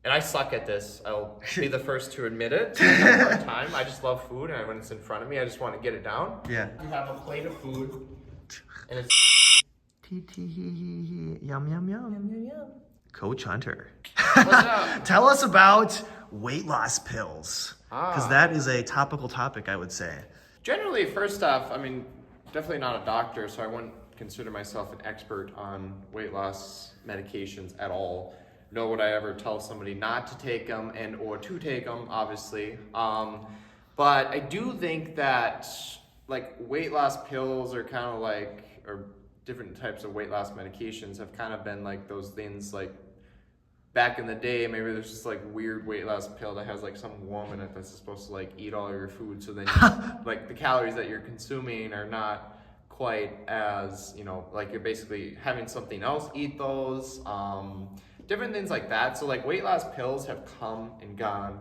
and I suck at this. I'll be the first to admit it. I have a hard time. I just love food, and when it's in front of me, I just want to get it down. Yeah. You have a plate of food, and it's Yum, yum, yum. yum, yum, yum. Coach Hunter. What's up? Tell us about weight loss pills. Because Ah. that is a topical topic, I would say. Generally, first off, I mean, definitely not a doctor, so I wouldn't consider myself an expert on weight loss medications at all. Nor would I ever tell somebody not to take them and or to take them, obviously. But I do think that like weight loss pills are kind of like, or different types of weight loss medications have kind of been like those things like back in the day, maybe there's just like weird weight loss pill that has like some worm in it that's supposed to like eat all your food. So then like the calories that you're consuming are not quite as, you know, like you're basically having something else eat those, different things like that. So like weight loss pills have come and gone.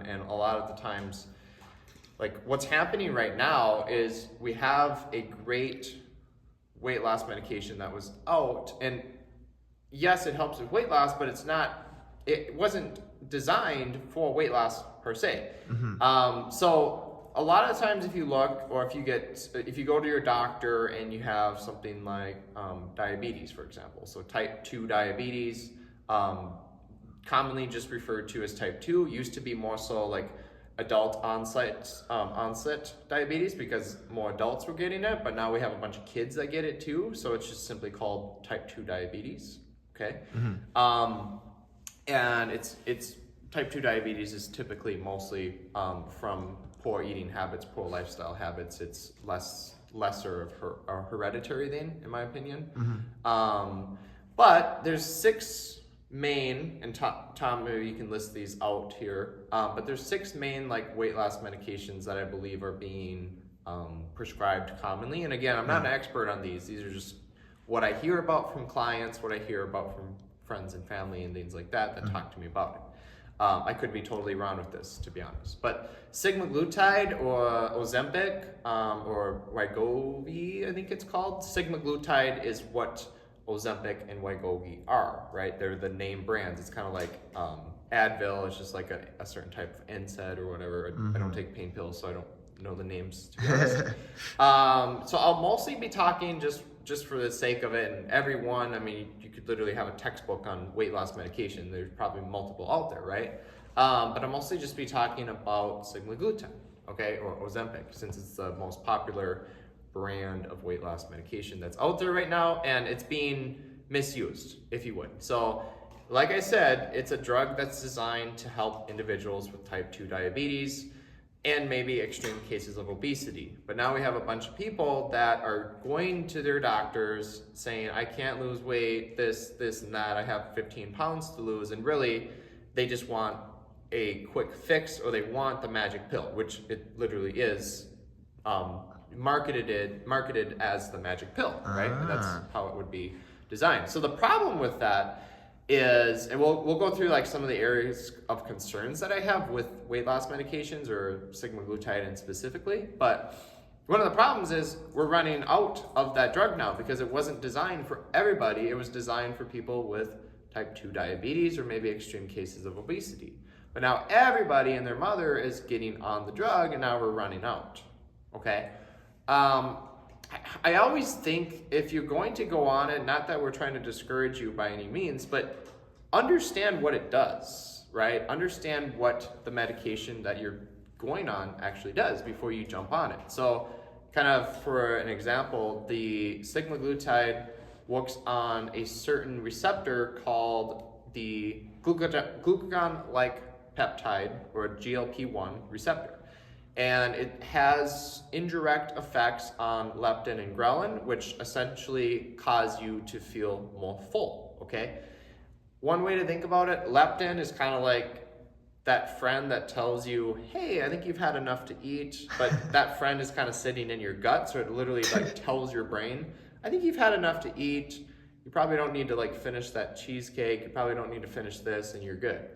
And a lot of the times, like what's happening right now is we have a great weight loss medication that was out, and yes, it helps with weight loss, but it wasn't designed for weight loss per se. So a lot of times if you look, or if you go to your doctor and you have something like diabetes, for example, so type 2 diabetes, commonly just referred to as type 2, used to be more so like adult onset diabetes because more adults were getting it, but now we have a bunch of kids that get it too, so it's just simply called type 2 diabetes. Okay. And it's type 2 diabetes is typically mostly from poor eating habits, poor lifestyle habits. It's lesser of a hereditary thing, in my opinion. But there's 6 main, and Tom, maybe you can list these out here, but there's 6 main like weight loss medications that I believe are being prescribed commonly. And again, I'm not an expert on these. These are just what I hear about from clients, what I hear about from friends and family and things like that talk to me about it. I could be totally wrong with this, to be honest. But semaglutide or Ozempic or Wegovy, I think it's called. Semaglutide is what Ozempic and Wegovy are, right? They're the name brands. It's kind of like Advil. It's just like a certain type of NSAID or whatever. I don't take pain pills, so I don't know the names, to be honest. So I'll mostly be talking just for the sake of it, and everyone, I mean, you could literally have a textbook on weight loss medication. There's probably multiple out there, right? But I'll mostly just be talking about semaglutide, okay, or Ozempic, since it's the most popular brand of weight loss medication that's out there right now, and it's being misused, if you would. So, like I said, it's a drug that's designed to help individuals with type 2 diabetes and maybe extreme cases of obesity. But now we have a bunch of people that are going to their doctors saying, I can't lose weight, this, and that, I have 15 pounds to lose, and really, they just want a quick fix, or they want the magic pill, which it literally is marketed as the magic pill, right? And that's how it would be designed. So the problem with that is, and we'll go through like some of the areas of concerns that I have with weight loss medications or semaglutide and specifically, but one of the problems is we're running out of that drug now because it wasn't designed for everybody. It was designed for people with type 2 diabetes or maybe extreme cases of obesity. But now everybody and their mother is getting on the drug, and now we're running out, okay? I always think if you're going to go on it, not that we're trying to discourage you by any means, but understand what it does, right? Understand what the medication that you're going on actually does before you jump on it. So kind of for an example, the semaglutide works on a certain receptor called the glucagon-like peptide, or GLP-1 receptor. And it has indirect effects on leptin and ghrelin, which essentially cause you to feel more full, okay? One way to think about it, leptin is kind of like that friend that tells you, hey, I think you've had enough to eat, but that friend is kind of sitting in your gut, so it literally like tells your brain, I think you've had enough to eat, you probably don't need to like finish that cheesecake, you probably don't need to finish this, and you're good.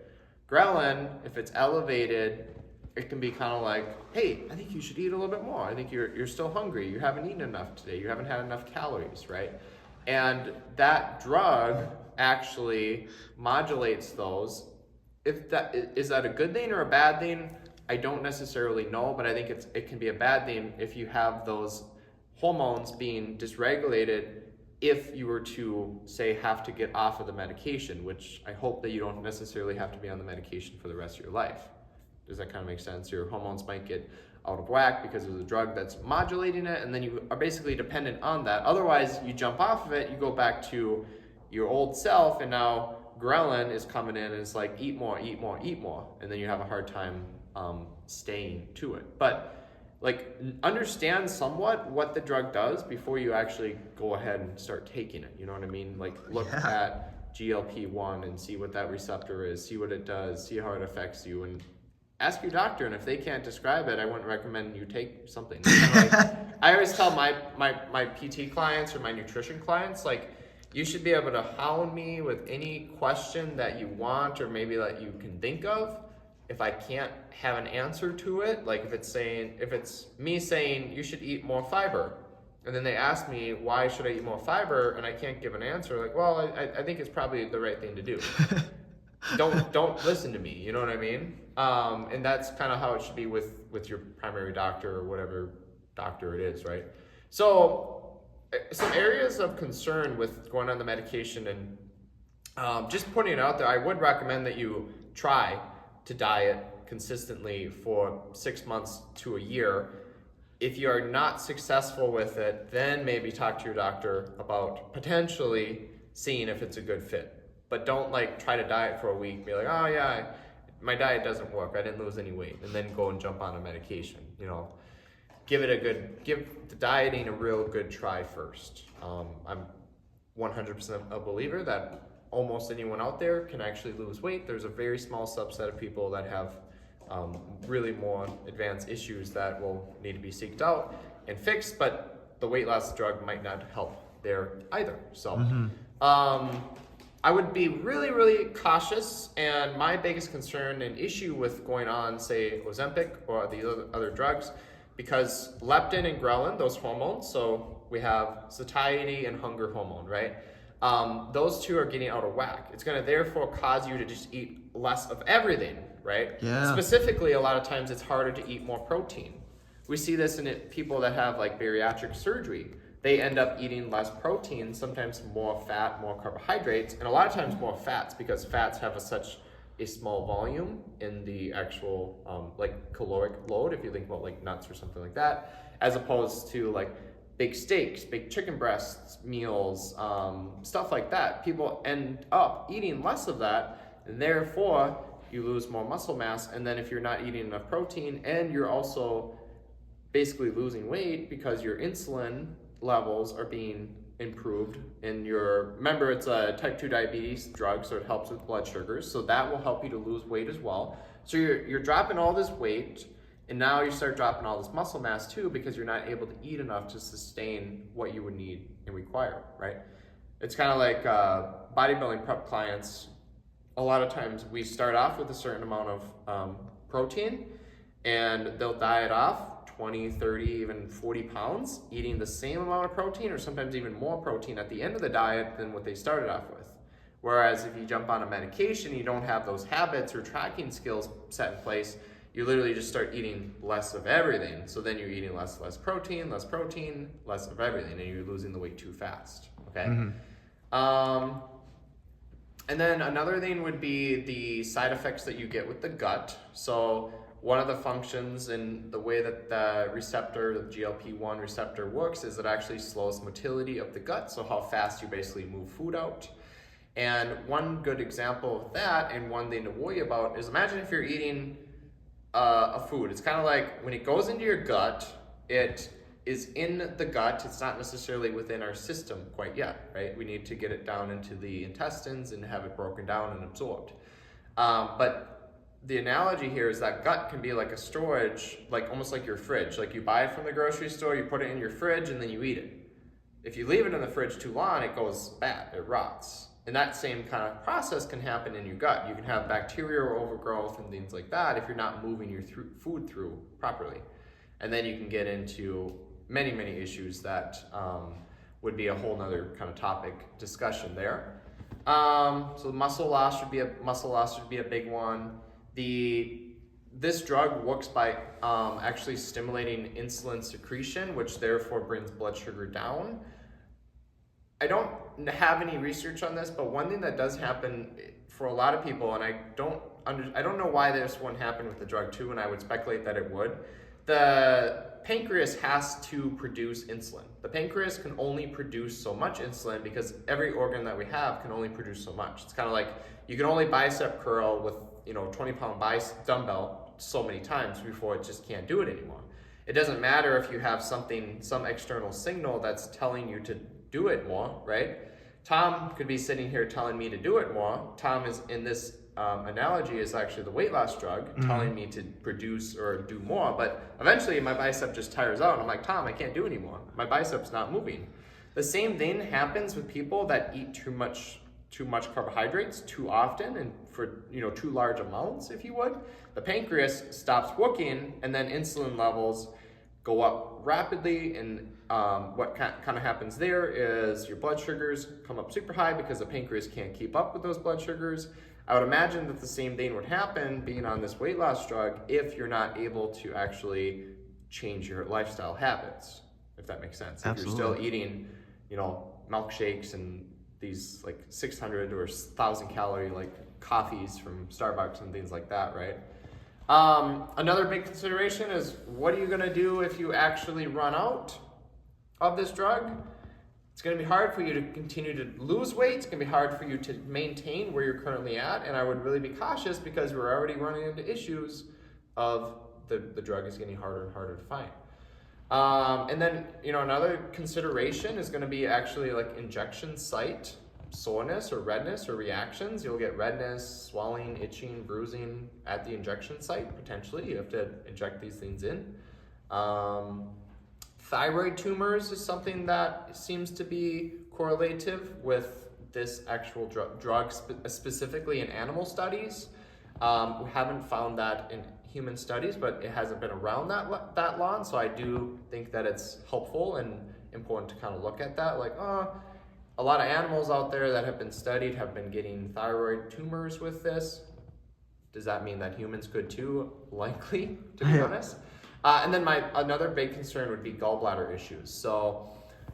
Ghrelin, if it's elevated, it can be kind of like, hey, I think you should eat a little bit more. I think you're still hungry. You haven't eaten enough today. You haven't had enough calories, right? And that drug actually modulates those if that is that a good thing or a bad thing, I don't necessarily know, but I think it can be a bad thing if you have those hormones being dysregulated if you were to say have to get off of the medication, which I hope that you don't necessarily have to be on the medication for the rest of your life. Does that kind of make sense? Your hormones might get out of whack because of the drug that's modulating it, and then you are basically dependent on that. Otherwise, you jump off of it, you go back to your old self, and now ghrelin is coming in and it's like, eat more, eat more, eat more. And then you have a hard time staying to it. But like, understand somewhat what the drug does before you actually go ahead and start taking it. You know what I mean? Like, look at GLP-1 and see what that receptor is, see what it does, see how it affects you, and ask your doctor. And if they can't describe it, I wouldn't recommend you take something. Like, I always tell my PT clients or my nutrition clients, like, you should be able to hound me with any question that you want or maybe that you can think of. If I can't have an answer to it, like if it's me saying you should eat more fiber, and then they ask me why should I eat more fiber, and I can't give an answer, like, well, I think it's probably the right thing to do. Don't listen to me, you know what I mean? And that's kind of how it should be with your primary doctor or whatever doctor it is, right? So some areas of concern with going on the medication, and just putting it out there, I would recommend that you try to diet consistently for 6 months to a year. If you are not successful with it, then maybe talk to your doctor about potentially seeing if it's a good fit. But don't like try to diet for a week and be like, oh yeah, my diet doesn't work, I didn't lose any weight, and then go and jump on a medication. You know, give the dieting a real good try first. I'm 100% a believer that almost anyone out there can actually lose weight. There's a very small subset of people that have really more advanced issues that will need to be seeked out and fixed, but the weight loss drug might not help there either. So I would be really, really cautious, and my biggest concern and issue with going on, say, Ozempic or the other drugs, because leptin and ghrelin, those hormones, so we have satiety and hunger hormone, right? Those two are getting out of whack. It's going to therefore cause you to just eat less of everything, right? Yeah. Specifically, a lot of times it's harder to eat more protein. We see this in people that have like bariatric surgery. They end up eating less protein, sometimes more fat, more carbohydrates, and a lot of times more fats, because fats have such a small volume in the actual like caloric load, if you think about like nuts or something like that, as opposed to like big steaks, big chicken breasts, meals, stuff like that. People end up eating less of that, and therefore you lose more muscle mass. And then if you're not eating enough protein, and you're also basically losing weight because your insulin levels are being improved, and remember, it's a type 2 diabetes drug, so it helps with blood sugars, so that will help you to lose weight as well. So you're dropping all this weight, and now you start dropping all this muscle mass too, because you're not able to eat enough to sustain what you would need and require, right? It's kind of like bodybuilding prep clients. A lot of times we start off with a certain amount of protein, and they'll diet off 20, 30, even 40 pounds, eating the same amount of protein, or sometimes even more protein at the end of the diet than what they started off with. Whereas if you jump on a medication, you don't have those habits or tracking skills set in place, you literally just start eating less of everything. So then you're eating less protein, less of everything, and you're losing the weight too fast, okay? And then another thing would be the side effects that you get with the gut. So one of the functions in the way that the receptor, the GLP-1 receptor works, is it actually slows motility of the gut, so how fast you basically move food out. And one good example of that, and one thing to worry about, is imagine if you're eating a food. It's kind of like when it goes into your gut, it is in the gut, it's not necessarily within our system quite yet, right? We need to get it down into the intestines and have it broken down and absorbed. But the analogy here is that gut can be like a storage, like almost like your fridge. Like you buy it from the grocery store, you put it in your fridge, and then you eat it. If you leave it in the fridge too long, it goes bad, it rots. And that same kind of process can happen in your gut. You can have bacterial overgrowth and things like that if you're not moving your food through properly. And then you can get into many, many issues that would be a whole nother kind of topic discussion there. So muscle loss should be a big one. This drug works by actually stimulating insulin secretion, which therefore brings blood sugar down. I don't have any research on this, but one thing that does happen for a lot of people, and I don't know why this wouldn't happen with the drug too, and I would speculate that it would. The pancreas has to produce insulin. The pancreas can only produce so much insulin because every organ that we have can only produce so much. It's kind of like you can only bicep curl with 20-pound dumbbell so many times before it just can't do it anymore. It doesn't matter if you have some external signal that's telling you to do it more, right? Tom could be sitting here telling me to do it more. Tom is in this analogy is actually the weight loss drug telling me to produce or do more, but eventually my bicep just tires out and I'm like, Tom, I can't do anymore. My bicep's not moving. The same thing happens with people that eat too much carbohydrates too often and for too large amounts, if you would. The pancreas stops working and then insulin levels go up rapidly, and what kind of happens there is your blood sugars come up super high because the pancreas can't keep up with those blood sugars. I would imagine that the same thing would happen being on this weight loss drug if you're not able to actually change your lifestyle habits, if that makes sense. Absolutely. If you're still eating, milkshakes and these like 600 or 1,000 calorie like coffees from Starbucks and things like that, right? Another big consideration is what are you gonna do if you actually run out of this drug? It's going to be hard for you to continue to lose weight. It's going to be hard for you to maintain where you're currently at. And I would really be cautious because we're already running into issues of the drug is getting harder and harder to find. And then, another consideration is going to be actually like injection site soreness or redness or reactions. You'll get redness, swelling, itching, bruising at the injection site, potentially. You have to inject these things in. Thyroid tumors is something that seems to be correlative with this actual drug, specifically in animal studies. We haven't found that in human studies, but it hasn't been around that long, so I do think that it's helpful and important to kind of look at that. Like, a lot of animals out there that have been studied have been getting thyroid tumors with this. Does that mean that humans could too? Likely, to be honest. And then another big concern would be gallbladder issues. So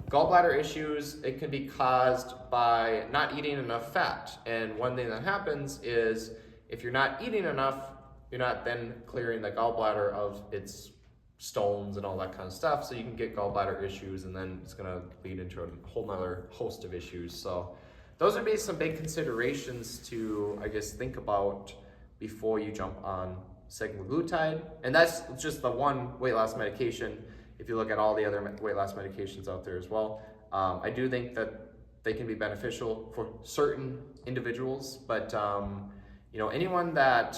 gallbladder issues, it can be caused by not eating enough fat. And one thing that happens is if you're not eating enough, you're not then clearing the gallbladder of its stones and all that kind of stuff. So you can get gallbladder issues, and then it's gonna lead into a whole nother host of issues. So those would be some big considerations to, I guess, think about before you jump on semaglutide. And that's just the one weight loss medication. If you look at all the other weight loss medications out there as well, I do think that they can be beneficial for certain individuals, but anyone that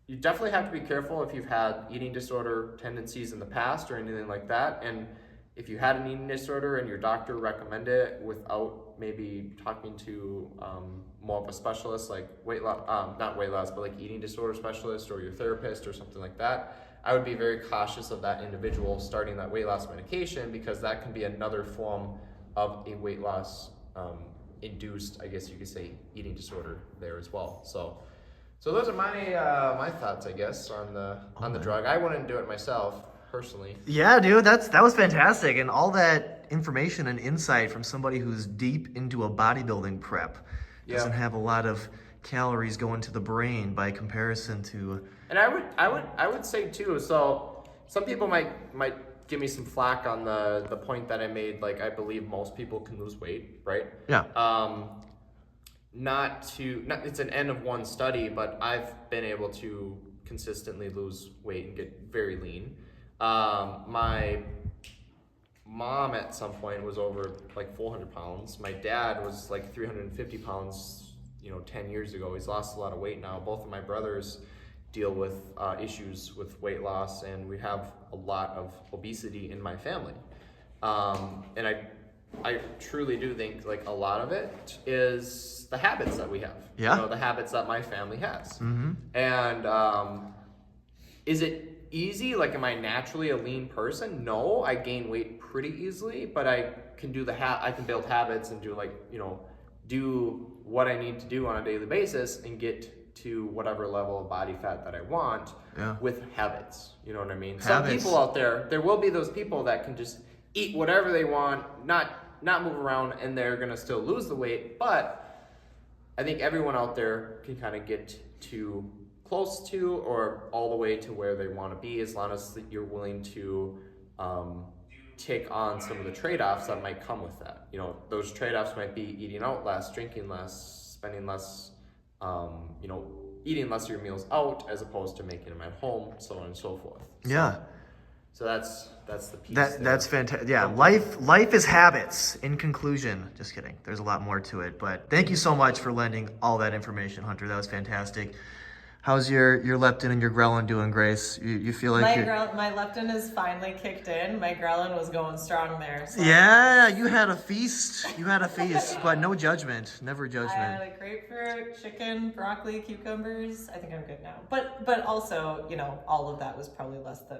you definitely have to be careful if you've had eating disorder tendencies in the past or anything like that. And if you had an eating disorder and your doctor recommended it without maybe talking to more of a specialist, like not weight loss, but like eating disorder specialist or your therapist or something like that, I would be very cautious of that individual starting that weight loss medication, because that can be another form of a weight loss induced, I guess you could say, eating disorder there as well. So those are my thoughts, I guess, on the drug. I wouldn't do it myself personally. Yeah, dude, that was fantastic, and all that information and insight from somebody who's deep into a bodybuilding prep. Doesn't have a lot of calories going to the brain by comparison to. And I would say too. So some people might give me some flack on the point that I made. Like, I believe most people can lose weight, right? Yeah. It's an N of one study, but I've been able to consistently lose weight and get very lean. My mom at some point was over like 400 pounds. My dad was like 350 pounds, 10 years ago. He's lost a lot of weight now. Both of my brothers deal with issues with weight loss, and we have a lot of obesity in my family. And I truly do think like a lot of it is the habits that we have. Yeah. The habits that my family has. Mm-hmm. And is it easy? Like, am I naturally a lean person? No, I gain weight pretty easily, but I can do I can build habits and do do what I need to do on a daily basis and get to whatever level of body fat that I want with habits. You know what I mean? Some people out there will be those people that can just eat whatever they want, not move around, and they're gonna still lose the weight. But I think everyone out there can kind of get to close to or all the way to where they want to be, as long as you're willing to take on some of the trade-offs that might come with that. You know, those trade-offs might be eating out less, drinking less, spending less, you know, eating less of your meals out as opposed to making them at home, so on and so forth. So that's the piece. That's fantastic. Yeah, life is habits. In conclusion, just kidding. There's a lot more to it, but thank you so much for lending all that information, Hunter. That was fantastic. How's your leptin and your ghrelin doing, Grace? You feel like my leptin is finally kicked in. My ghrelin was going strong there. So. Yeah, you had a feast. But no judgment. Never judgment. I had a grapefruit, chicken, broccoli, cucumbers. I think I'm good now. But also, you know, all of that was probably less than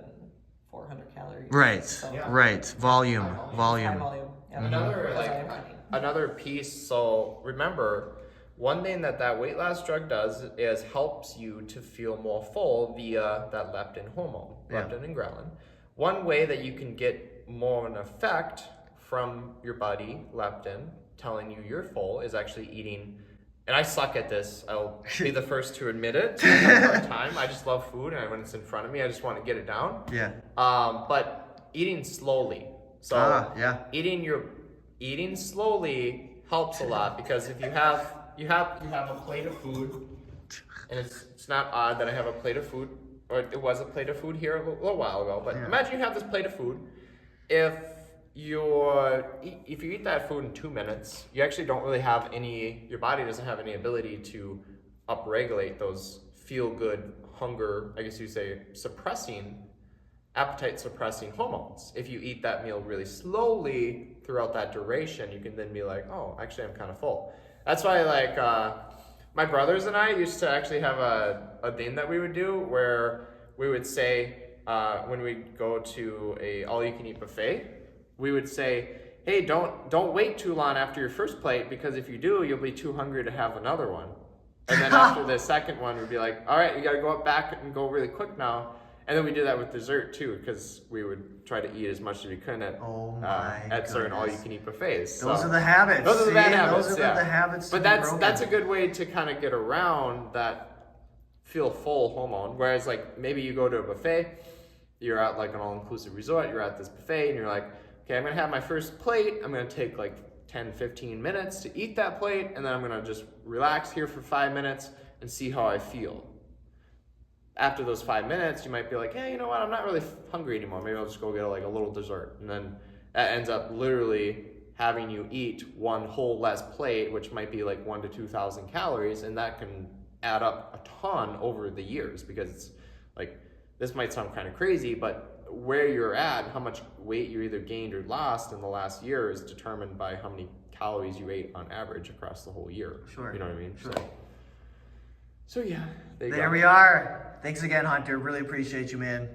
400 calories. Right. So, Right. Volume. High volume. Yeah, Another piece. So remember, one thing that weight loss drug does is helps you to feel more full via that leptin hormone, leptin and ghrelin. One way that you can get more of an effect from your body, leptin, telling you you're full, is actually eating. And I suck at this. I'll be the first to admit it. I have a hard time. I just love food, and when it's in front of me, I just want to get it down. Yeah. But eating slowly. So eating slowly helps a lot, because if you have a plate of food, and it's not odd that I have a plate of food, or it was a plate of food here a little while ago, but imagine you have this plate of food. If you eat that food in 2 minutes, you actually don't really have your body doesn't have any ability to upregulate those feel-good, hunger, I guess you say, appetite suppressing hormones. If you eat that meal really slowly throughout that duration, you can then be like, oh, actually I'm kind of full. That's why, like, my brothers and I used to actually have a thing that we would do where we would say, when we go to a all-you-can-eat buffet, we would say, hey, don't wait too long after your first plate, because if you do, you'll be too hungry to have another one. And then after the second one, we'd be like, all right, you got to go up back and go really quick now. And then we do that with dessert too, because we would try to eat as much as we could at certain all-you-can-eat buffets. Those are the habits. Those are the bad habits. Those are the habits. But that's a good way to kind of get around that feel full hormone. Whereas, like, maybe you go to a buffet, you're at like an all-inclusive resort, you're at this buffet, and you're like, okay, I'm gonna have my first plate. I'm gonna take like 10, 15 minutes to eat that plate, and then I'm gonna just relax here for 5 minutes and see how I feel. After those 5 minutes, you might be like, hey, you know what? I'm not really hungry anymore. Maybe I'll just go get like a little dessert. And then that ends up literally having you eat one whole less plate, which might be like 1,000 to 2,000 calories. And that can add up a ton over the years, because it's like, this might sound kind of crazy, but where you're at, how much weight you either gained or lost in the last year is determined by how many calories you ate on average across the whole year. Sure. You know what I mean? Sure. So yeah, there we are. Thanks again, Hunter. Really appreciate you, man.